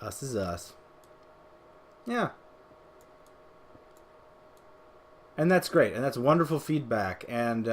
Us is us. Yeah. And that's great. And that's wonderful feedback. And,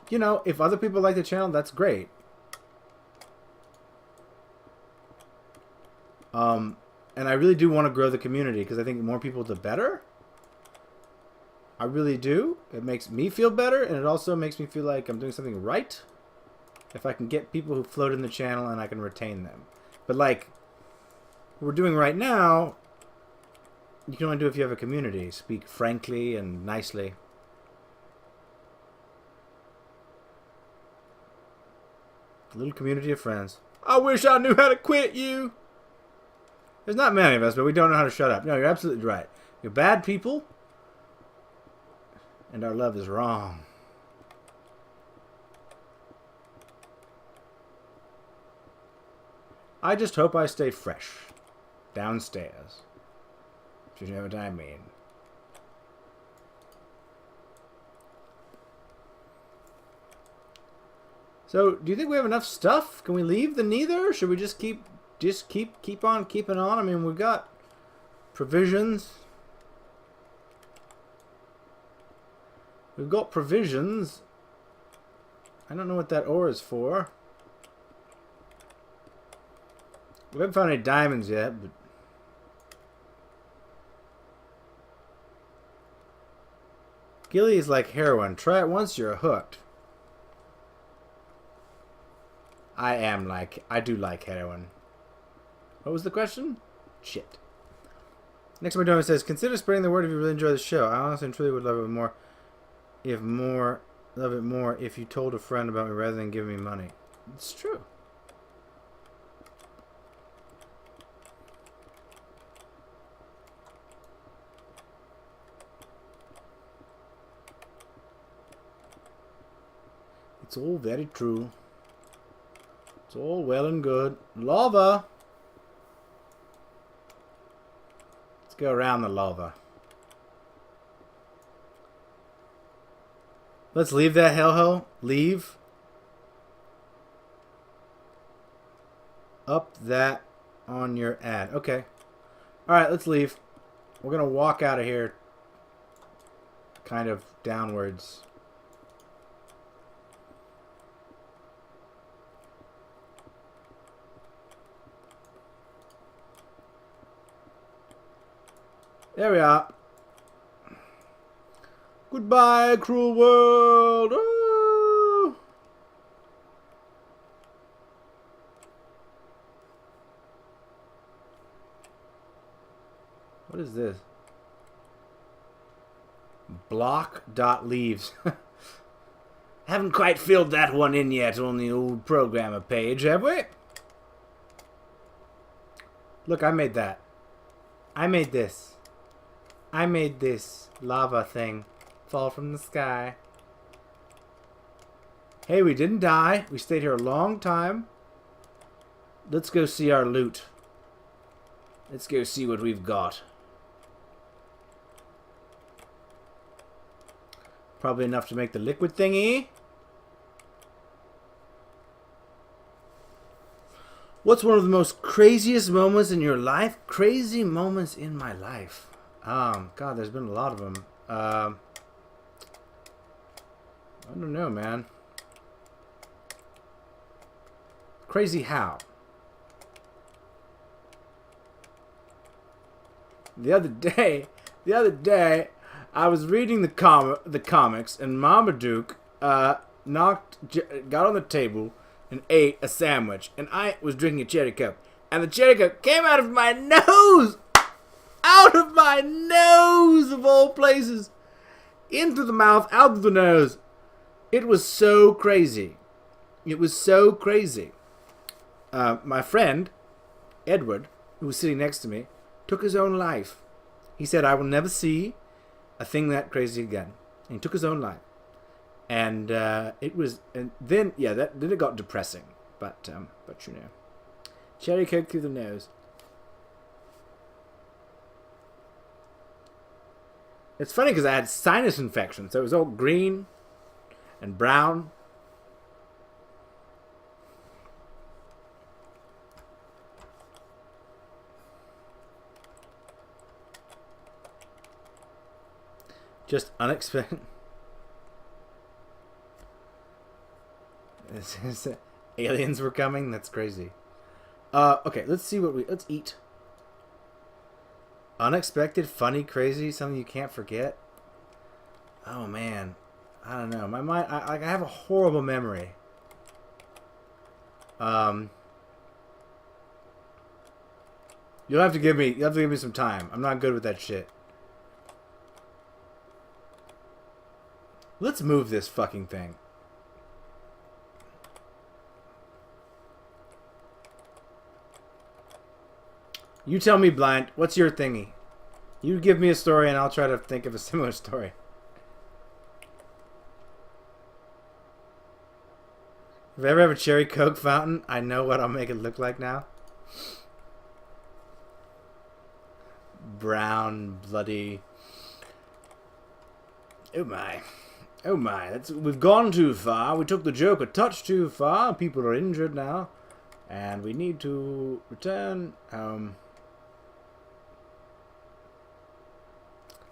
you know, if other people like the channel, that's great. And I really do want to grow the community because I think the more people, the better. I really do. It makes me feel better, and it also makes me feel like I'm doing something right. If I can get people who float in the channel and I can retain them. But like we're doing right now, you can only do it if you have a community. Speak frankly and nicely. A little community of friends. I wish I knew how to quit you. There's not many of us, but we don't know how to shut up. No, you're absolutely right. You're bad people, and our love is wrong. I just hope I stay fresh. Downstairs. If you know what I mean. So, do you think we have enough stuff? Can we leave the Nether? Should we just keep on keeping on? I mean, we've got provisions. We've got provisions. I don't know what that ore is for. We haven't found any diamonds yet, but Gilly is like heroin. Try it once, you're hooked. I do like heroin. What was the question? Shit. Next one doing says, consider spreading the word if you really enjoy the show. I honestly and truly would love it more if you told a friend about me rather than giving me money. It's true. It's all very true. It's all well and good. Lava! Let's go around the lava. Let's leave that hellhole. Leave. Up that on your ad. Okay. Alright, let's leave. We're going to walk out of here kind of downwards. There we are. Goodbye, cruel world. Ooh. What is this? Block.leaves. Haven't quite filled that one in yet on the old programmer page, have we? Look, I made that. I made this. I made this lava thing fall from the sky. Hey, we didn't die. We stayed here a long time. Let's go see our loot. Let's go see what we've got. Probably enough to make the liquid thingy. What's one of the most craziest moments in your life? Crazy moments in my life. God, there's been a lot of them. I don't know, man. Crazy how? The other day, I was reading the comics, and Marmaduke got on the table and ate a sandwich, and I was drinking a cherry coke, and the cherry coke came out of my nose. Out of my nose, of all places. Into the mouth, out of the nose. It was so crazy. It was so crazy. My friend, Edward, who was sitting next to me, took his own life. He said, I will never see a thing that crazy again. And he took his own life. And it was, and then, yeah, then it got depressing. But you know. Cherry coke through the nose. It's funny because I had sinus infection, so it was all green and brown. Just unexpected. Aliens were coming? That's crazy. Okay, let's see what let's eat. Unexpected, funny, crazy, something you can't forget. Oh man, I don't know. My mind, I have a horrible memory. You'll have to give me some time. I'm not good with that shit. Let's move this fucking thing. You tell me, Blind, what's your thingy? You give me a story and I'll try to think of a similar story. If I ever have a cherry Coke fountain, I know what I'll make it look like now. Brown, bloody. Oh my. Oh my. We've gone too far. We took the joke a touch too far. People are injured now. And we need to return.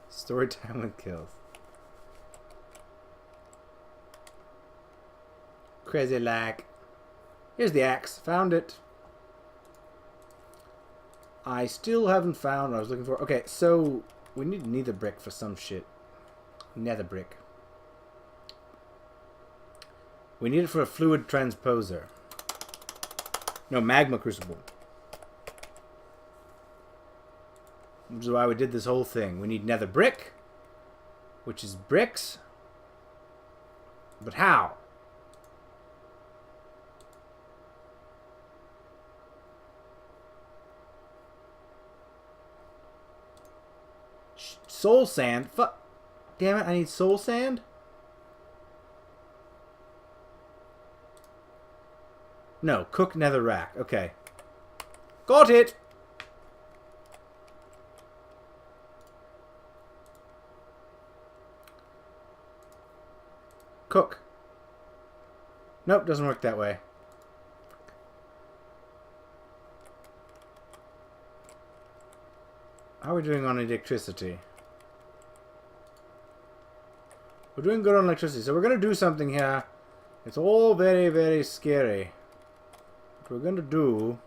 Story time with kills. Crazy lag. Here's the axe. Found it. I still haven't found what I was looking for. Okay, so we need nether brick for some shit. Nether brick. We need it for a fluid transposer. No, magma crucible. Which is why we did this whole thing. We need nether brick, which is bricks. But how? Soul sand? Fuck. Damn it, I need soul sand? No, cook nether rack. Okay. Got it! Cook. Nope, doesn't work that way. How are we doing on electricity? We're doing good on electricity, so we're going to do something here. It's all very, very scary. What we're going to do...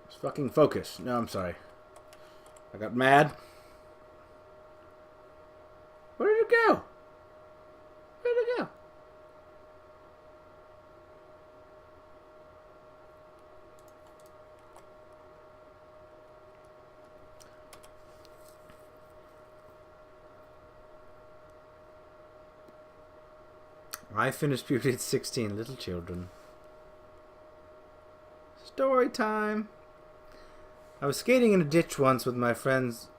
Let's fucking focus. No, I'm sorry. I got mad. Where did it go? Where did it go? I finished puberty at 16. Little children. Story time. I was skating in a ditch once with my friends.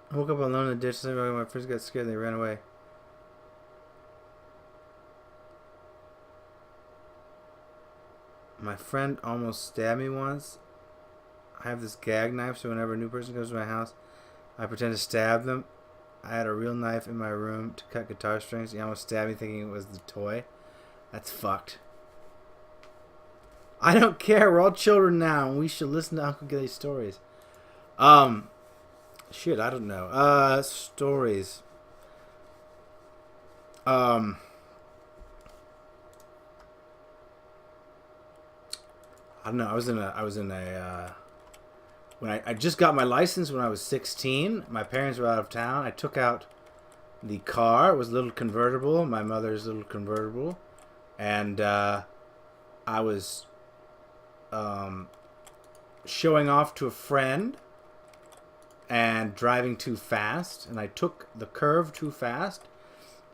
I woke up alone in the ditch. My friends got scared and they ran away. My friend almost stabbed me once. I have this gag knife, so whenever a new person comes to my house, I pretend to stab them. I had a real knife in my room to cut guitar strings. He almost stabbed me thinking it was the toy. That's fucked. I don't care. We're all children now, and we should listen to Uncle Gilly's stories. Shit, I don't know. Stories. I don't know. I was in a when I just got my license when I was 16. My parents were out of town. I took out the car. It was a little convertible, my mother's little convertible, and I was showing off to a friend and driving too fast, and I took the curve too fast,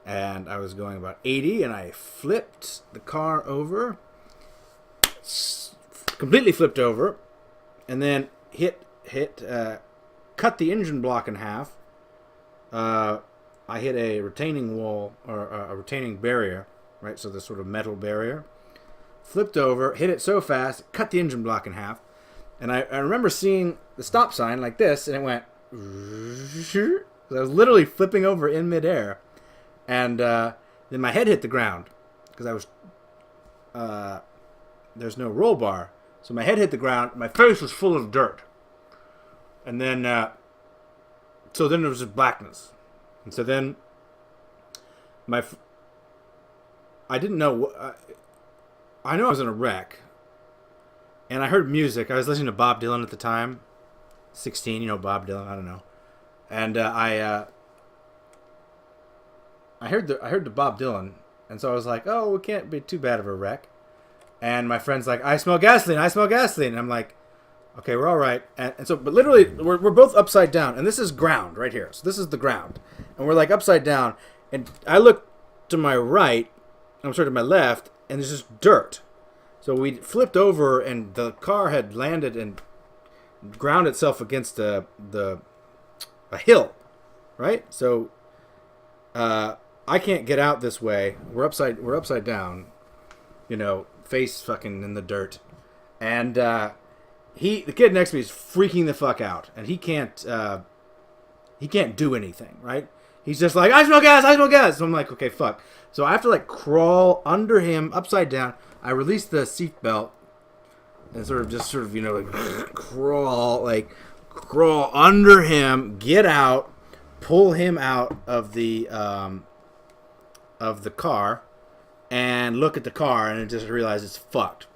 and I was going about 80, and I flipped the car over, completely flipped over, and then cut the engine block in half. I hit a retaining wall, or a retaining barrier, right? So this sort of metal barrier. Flipped over, hit it so fast, cut the engine block in half. And I remember seeing the stop sign like this, and it went... I was literally flipping over in midair. And Then my head hit the ground because there's no roll bar. So my head hit the ground. My face was full of dirt. And then, so then there was just blackness. And so then I didn't know. I know I was in a wreck. And I heard music. I was listening to Bob Dylan at the time. 16, Bob Dylan. I don't know. And I heard the Bob Dylan. And so I was like, oh, it can't be too bad of a wreck. And my friend's like, I smell gasoline. And I'm like, okay, we're all right. And so, but literally, we're both upside down. And this is ground right here. So this is the ground. And we're like upside down. And I look to my right. I'm sorry, to my left. And there's just dirt. So we flipped over, and the car had landed and ground itself against a hill, right? So I can't get out this way. We're upside down, face fucking in the dirt, and the kid next to me is freaking the fuck out, and he can't do anything, right? He's just like, I smell gas. So I'm like, okay, fuck. So I have to crawl under him upside down. I release the seatbelt and crawl under him, get out, pull him out of the car, and look at the car, and just realize it's fucked.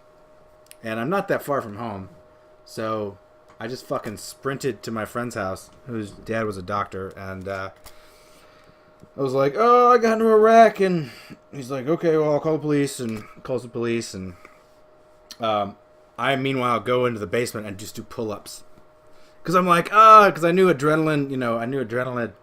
And I'm not that far from home, so I just fucking sprinted to my friend's house, whose dad was a doctor, and I was like, oh, I got into a wreck, and he's like, okay, well, I'll call the police, and calls the police, and I, meanwhile, go into the basement and just do pull-ups. Because I'm like, because I knew adrenaline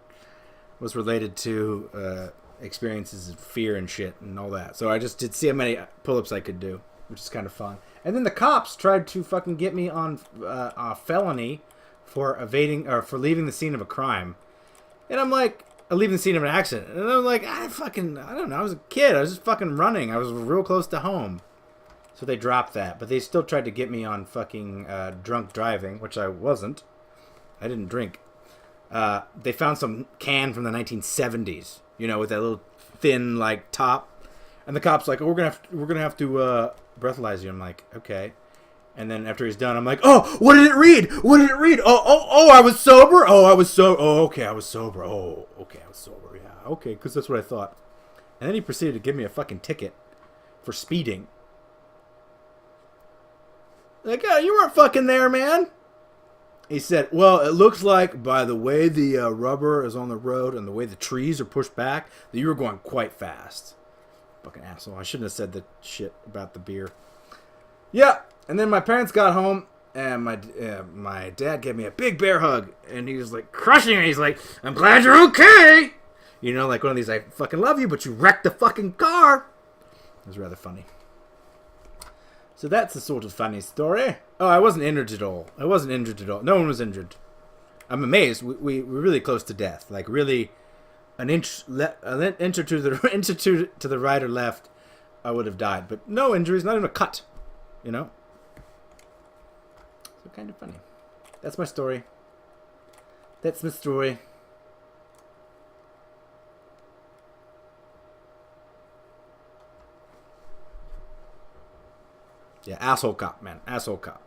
was related to experiences of fear and shit and all that. So I just did see how many pull-ups I could do, which is kind of fun. And then the cops tried to fucking get me on a felony for leaving the scene of a crime. And I'm like, leaving the scene of an accident. And I'm like, I don't know. I was a kid. I was just fucking running. I was real close to home. So they dropped that. But they still tried to get me on fucking drunk driving, which I wasn't. I didn't drink. They found some can from the 1970s, with that little thin, top. And the cop's like, oh, we're gonna have to breathalyze you. I'm like, okay. And then after he's done, I'm like, oh, what did it read? Oh, I was sober? Okay, I was sober. Oh, okay, I was sober, yeah. Okay, because that's what I thought. And then he proceeded to give me a fucking ticket for speeding. Like, oh, you weren't fucking there, man. He said, well, it looks like by the way the rubber is on the road and the way the trees are pushed back, that you were going quite fast. Fucking asshole. I shouldn't have said the shit about the beer. Yeah. And then my parents got home, and my dad gave me a big bear hug, and he was like crushing me. He's like, I'm glad you're okay. Like one of these, I fucking love you, but you wrecked the fucking car. It was rather funny. So that's the sort of funny story. Oh, I wasn't injured at all. No one was injured. I'm amazed. We were really close to death. Like really, an inch to the right or left, I would have died. But no injuries, not even a cut. So kind of funny. That's my story. Yeah, asshole cop, man. Asshole cop.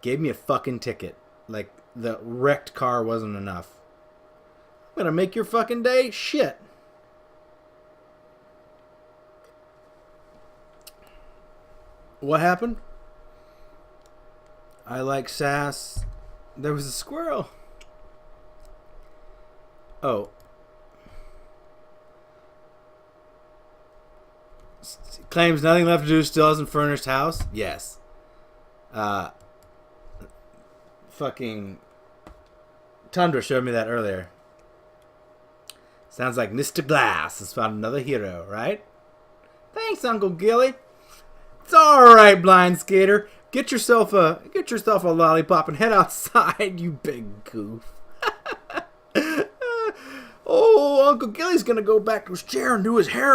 Gave me a fucking ticket. The wrecked car wasn't enough. I'm gonna make your fucking day shit. What happened? I like sass. There was a squirrel. Oh. Claims nothing left to do, still hasn't furnished house. Yes. Fucking Tundra showed me that earlier. Sounds like Mr. Glass has found another hero, right? Thanks, Uncle Gilly. It's all right, blind skater. Get yourself a lollipop and head outside, you big goof. Oh, Uncle Gilly's gonna go back to his chair and do his hair.